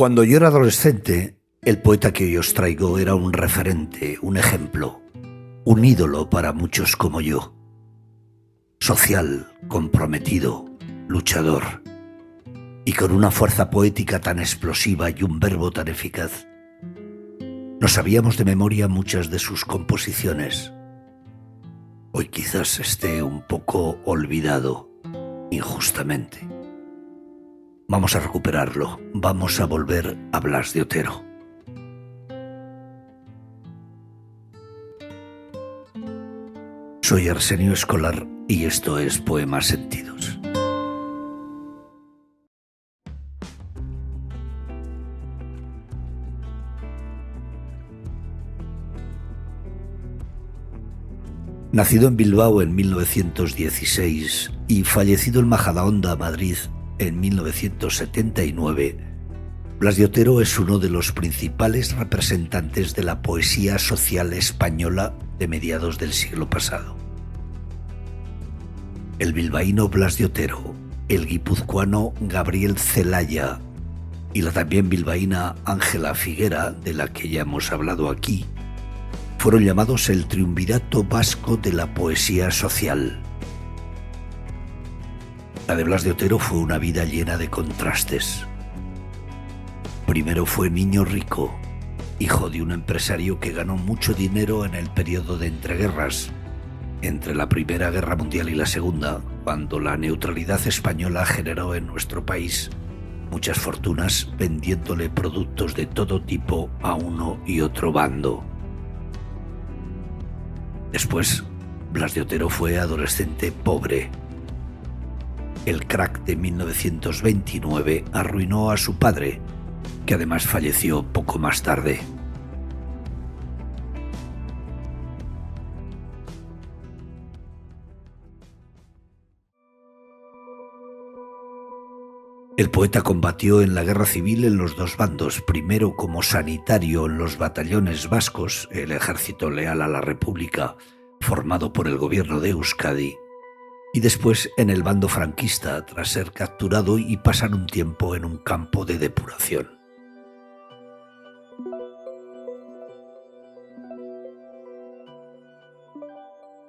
Cuando yo era adolescente, el poeta que hoy os traigo era un referente, un ejemplo, un ídolo para muchos como yo. Social, comprometido, luchador, y con una fuerza poética tan explosiva y un verbo tan eficaz. Nos sabíamos de memoria muchas de sus composiciones. Hoy quizás esté un poco olvidado, injustamente. Vamos a recuperarlo, vamos a volver a Blas de Otero. Soy Arsenio Escolar y esto es Poemas Sentidos. Nacido en Bilbao en 1916 y fallecido en Majadahonda, Madrid, en 1979, Blas de Otero es uno de los principales representantes de la poesía social española de mediados del siglo pasado. El bilbaíno Blas de Otero, el guipuzcoano Gabriel Celaya y la también bilbaína Ángela Figuera, de la que ya hemos hablado aquí, fueron llamados el triunvirato vasco de la poesía social. La de Blas de Otero fue una vida llena de contrastes. Primero fue niño rico, hijo de un empresario que ganó mucho dinero en el periodo de entreguerras, entre la Primera Guerra Mundial y la Segunda, cuando la neutralidad española generó en nuestro país muchas fortunas vendiéndole productos de todo tipo a uno y otro bando. Después, Blas de Otero fue adolescente pobre. El crack de 1929 arruinó a su padre, que además falleció poco más tarde. El poeta combatió en la guerra civil en los dos bandos, primero como sanitario en los batallones vascos, el ejército leal a la República, formado por el gobierno de Euskadi, y después en el bando franquista tras ser capturado y pasar un tiempo en un campo de depuración.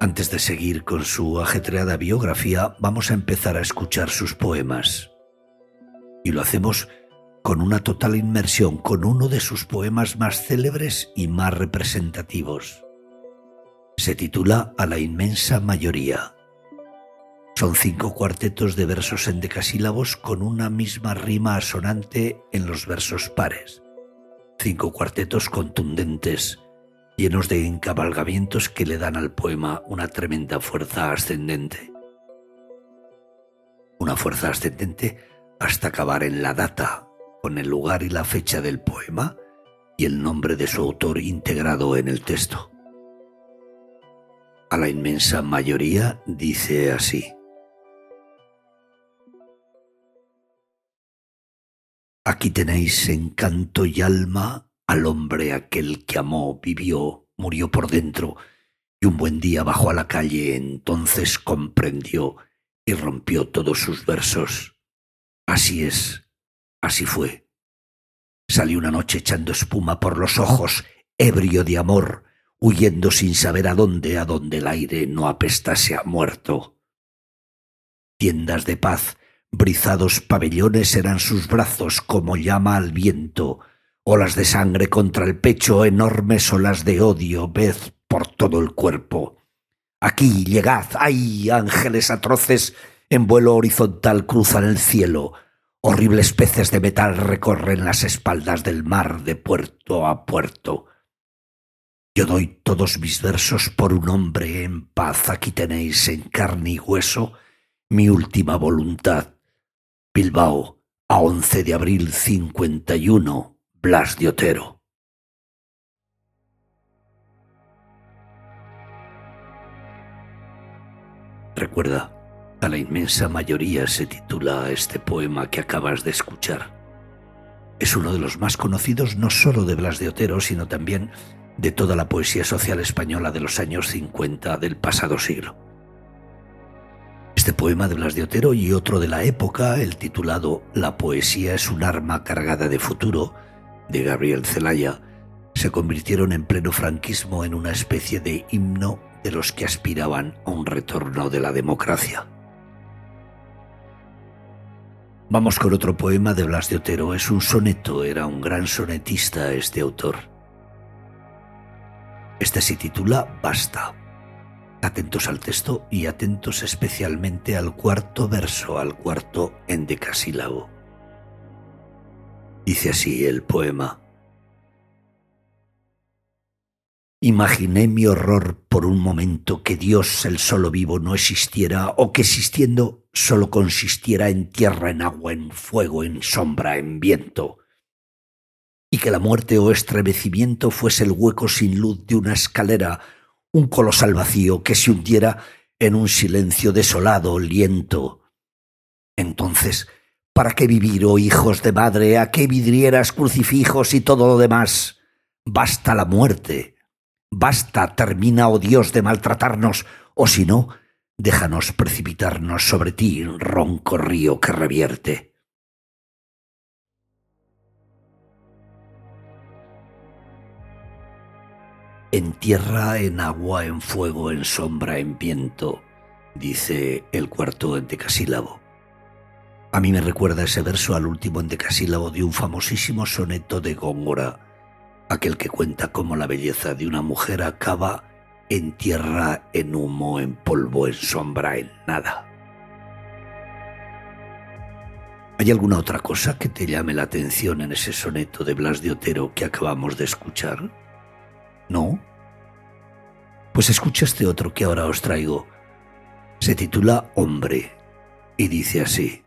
Antes de seguir con su ajetreada biografía, vamos a empezar a escuchar sus poemas. Y lo hacemos con una total inmersión, con uno de sus poemas más célebres y más representativos. Se titula A la inmensa mayoría. Son 5 cuartetos de versos endecasílabos con una misma rima asonante en los versos pares. 5 cuartetos contundentes, llenos de encabalgamientos que le dan al poema una tremenda fuerza ascendente. Una fuerza ascendente hasta acabar en la data, con el lugar y la fecha del poema y el nombre de su autor integrado en el texto. A la inmensa mayoría dice así: Aquí tenéis encanto y alma al hombre aquel que amó, vivió, murió por dentro, y un buen día bajó a la calle, entonces comprendió y rompió todos sus versos. Así es, así fue. Salió una noche echando espuma por los ojos, ebrio de amor, huyendo sin saber a dónde el aire no apestase a muerto. Tiendas de paz, brizados pabellones eran sus brazos como llama al viento, olas de sangre contra el pecho, enormes olas de odio, ved por todo el cuerpo. Aquí, llegad, ¡ay, ángeles atroces! En vuelo horizontal cruzan el cielo, horribles peces de metal recorren las espaldas del mar de puerto a puerto. Yo doy todos mis versos por un hombre en paz, aquí tenéis en carne y hueso mi última voluntad. Bilbao, a 11 de abril 51, Blas de Otero. Recuerda, a la inmensa mayoría se titula este poema que acabas de escuchar. Es uno de los más conocidos no solo de Blas de Otero, sino también de toda la poesía social española de los años 50 del pasado siglo. Este poema de Blas de Otero y otro de la época, el titulado La poesía es un arma cargada de futuro, de Gabriel Celaya, se convirtieron en pleno franquismo en una especie de himno de los que aspiraban a un retorno de la democracia. Vamos con otro poema de Blas de Otero. Es un soneto, era un gran sonetista este autor. Este se titula Basta. Atentos al texto y atentos especialmente al cuarto verso, al cuarto endecasílabo. Dice así el poema. Imaginé mi horror por un momento que Dios, el solo vivo, no existiera, o que existiendo solo consistiera en tierra, en agua, en fuego, en sombra, en viento, y que la muerte o estremecimiento fuese el hueco sin luz de una escalera, un colosal vacío que se hundiera en un silencio desolado, liento. Entonces, ¿para qué vivir, oh hijos de madre? ¿A qué vidrieras, crucifijos y todo lo demás? Basta la muerte. Basta, termina, oh Dios, de maltratarnos, o si no, déjanos precipitarnos sobre ti, ronco río que revierte. En tierra, en agua, en fuego, en sombra, en viento, dice el cuarto endecasílabo. A mí me recuerda ese verso al último endecasílabo de un famosísimo soneto de Góngora, aquel que cuenta cómo la belleza de una mujer acaba en tierra, en humo, en polvo, en sombra, en nada. ¿Hay alguna otra cosa que te llame la atención en ese soneto de Blas de Otero que acabamos de escuchar? ¿No? Pues escucha este otro que ahora os traigo. Se titula Hombre y dice así.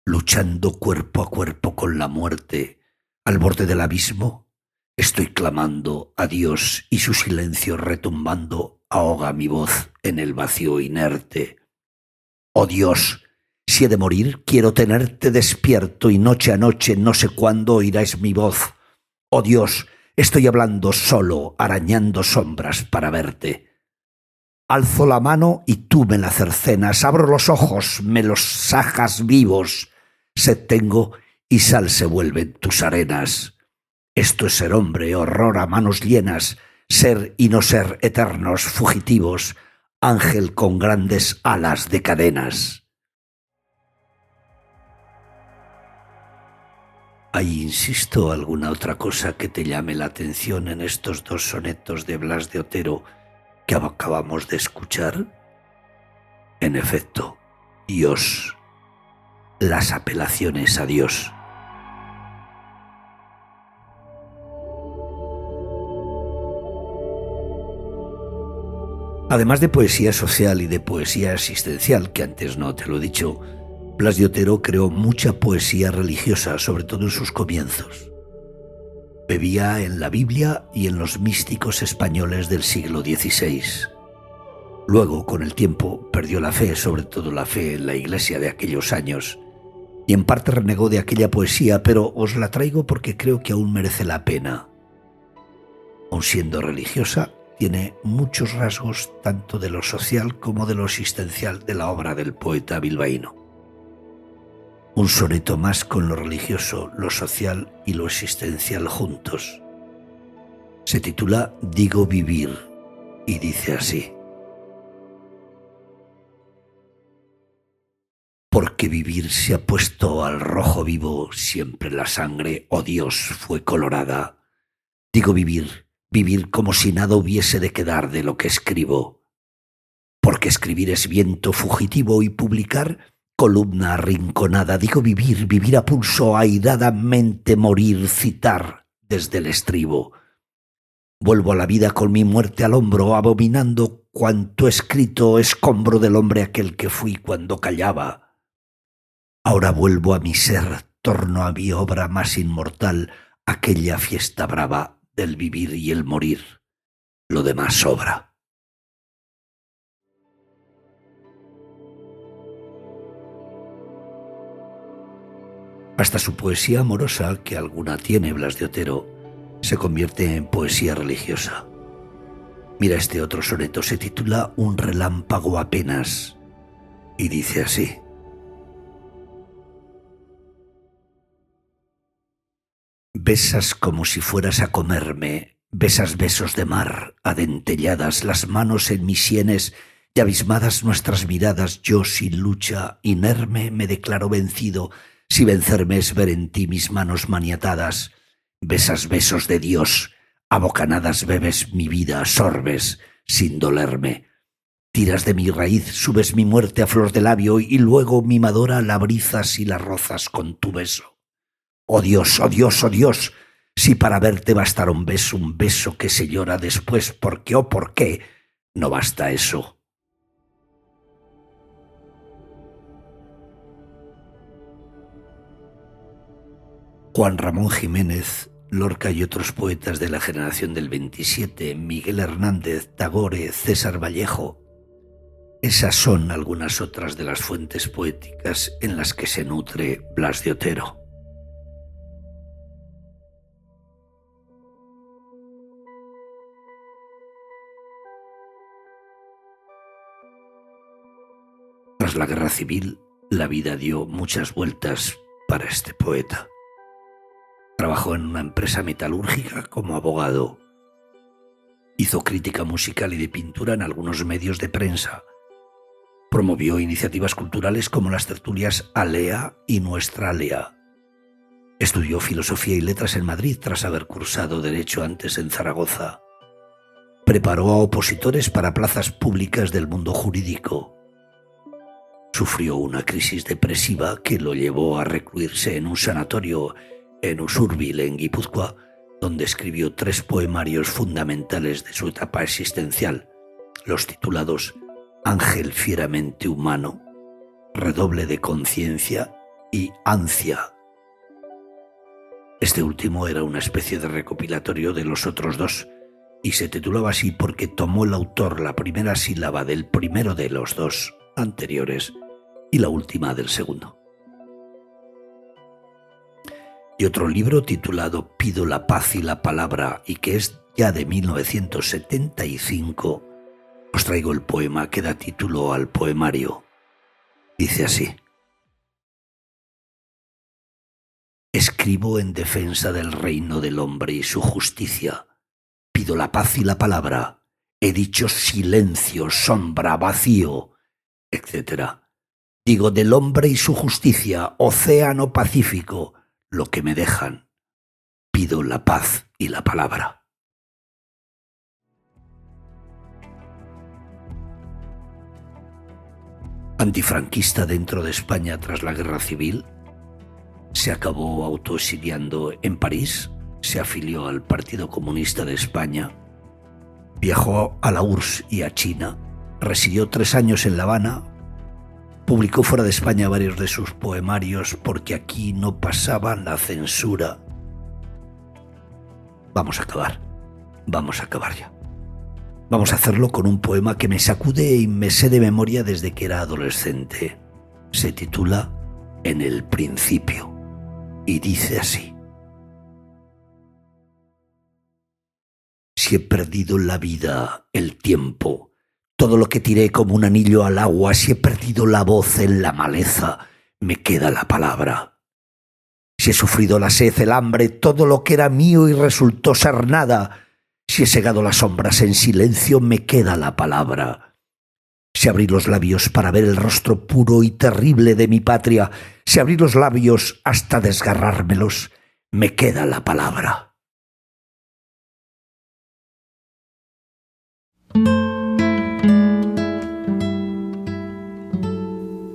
Luchando cuerpo a cuerpo con la muerte, al borde del abismo, estoy clamando a Dios y su silencio retumbando ahoga mi voz en el vacío inerte. Oh Dios, si he de morir, quiero tenerte despierto y noche a noche no sé cuándo oirás mi voz. Oh Dios, estoy hablando solo, arañando sombras para verte. Alzo la mano y tú me la cercenas, abro los ojos, me los sajas vivos. Sed tengo y sal se vuelven tus arenas. Esto es ser hombre, horror a manos llenas, ser y no ser eternos, fugitivos, ángel con grandes alas de cadenas. ¿Hay, insisto, alguna otra cosa que te llame la atención en estos dos sonetos de Blas de Otero que acabamos de escuchar? En efecto, Dios. Las apelaciones a Dios. Además de poesía social y de poesía existencial, que antes no te lo he dicho, Blas de Otero creó mucha poesía religiosa, sobre todo en sus comienzos. Bebía en la Biblia y en los místicos españoles del siglo XVI. Luego, con el tiempo, perdió la fe, sobre todo la fe en la Iglesia de aquellos años, y en parte renegó de aquella poesía, pero os la traigo porque creo que aún merece la pena. Aun siendo religiosa, tiene muchos rasgos tanto de lo social como de lo existencial de la obra del poeta bilbaíno. Un soneto más con lo religioso, lo social y lo existencial juntos. Se titula Digo vivir y dice así. Porque vivir se ha puesto al rojo vivo, siempre la sangre, oh Dios, fue colorada. Digo vivir, vivir como si nada hubiese de quedar de lo que escribo. Porque escribir es viento fugitivo y publicar columna arrinconada. Digo vivir, vivir a pulso airadamente, morir, citar desde el estribo. Vuelvo a la vida con mi muerte al hombro, abominando cuanto escrito escombro del hombre aquel que fui cuando callaba. Ahora vuelvo a mi ser, torno a mi obra más inmortal, aquella fiesta brava del vivir y el morir. Lo demás sobra. Hasta su poesía amorosa, que alguna tiene Blas de Otero, se convierte en poesía religiosa. Mira este otro soneto, se titula Un relámpago apenas y dice así. Besas como si fueras a comerme, besas besos de mar, adentelladas las manos en mis sienes y abismadas nuestras miradas. Yo sin lucha, inerme, me declaro vencido, si vencerme es ver en ti mis manos maniatadas. Besas besos de Dios, a bocanadas bebes mi vida, sorbes sin dolerme. Tiras de mi raíz, subes mi muerte a flor de labio y luego mimadora la brizas y la rozas con tu beso. Oh Dios, oh Dios, oh Dios, si para verte bastara un beso que se llora después, ¿por qué, oh por qué no basta eso? Juan Ramón Jiménez, Lorca y otros poetas de la generación del 27, Miguel Hernández, Tagore, César Vallejo. Esas son algunas otras de las fuentes poéticas en las que se nutre Blas de Otero. Tras la guerra civil, la vida dio muchas vueltas para este poeta. Trabajó en una empresa metalúrgica como abogado. Hizo crítica musical y de pintura en algunos medios de prensa. Promovió iniciativas culturales como las tertulias Alea y Nuestra Alea. Estudió filosofía y letras en Madrid tras haber cursado derecho antes en Zaragoza. Preparó a opositores para plazas públicas del mundo jurídico. Sufrió una crisis depresiva que lo llevó a recluirse en un sanatorio en Usurbil, en Guipúzcoa, donde escribió 3 poemarios fundamentales de su etapa existencial, los titulados Ángel fieramente humano, Redoble de conciencia y Ansia. Este último era una especie de recopilatorio de los otros 2 y se titulaba así porque tomó el autor la primera sílaba del primero de los 2 anteriores y la última del segundo. Y otro libro titulado Pido la paz y la palabra y que es ya de 1975, os traigo el poema que da título al poemario. Dice así. Escribo en defensa del reino del hombre y su justicia. Pido la paz y la palabra. He dicho silencio, sombra, vacío, etc. Digo del hombre y su justicia, océano pacífico, lo que me dejan. Pido la paz y la palabra. Antifranquista dentro de España tras la Guerra Civil, se acabó autoexiliando en París, se afilió al Partido Comunista de España, viajó a la URSS y a China, residió 3 años en La Habana, publicó fuera de España varios de sus poemarios porque aquí no pasaban la censura. Vamos a acabar ya. Vamos a hacerlo con un poema que me sacude y me sé de memoria desde que era adolescente. Se titula En el principio y dice así. Si he perdido la vida, el tiempo, todo lo que tiré como un anillo al agua, si he perdido la voz en la maleza, me queda la palabra. Si he sufrido la sed, el hambre, todo lo que era mío y resultó ser nada, si he segado las sombras en silencio, me queda la palabra. Si abrí los labios para ver el rostro puro y terrible de mi patria, si abrí los labios hasta desgarrármelos, me queda la palabra.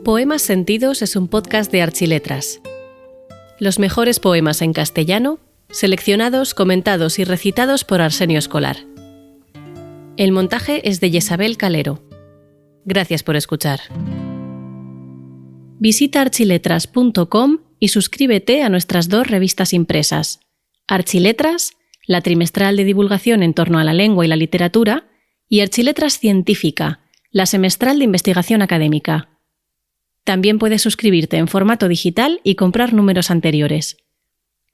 Poemas Sentidos es un podcast de Archiletras. Los mejores poemas en castellano, seleccionados, comentados y recitados por Arsenio Escolar. El montaje es de Yesabel Calero. Gracias por escuchar. Visita archiletras.com y suscríbete a nuestras 2 revistas impresas. Archiletras, la trimestral de divulgación en torno a la lengua y la literatura, y Archiletras Científica, la semestral de investigación académica. También puedes suscribirte en formato digital y comprar números anteriores.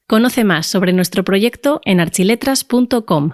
Conoce más sobre nuestro proyecto en archiletras.com.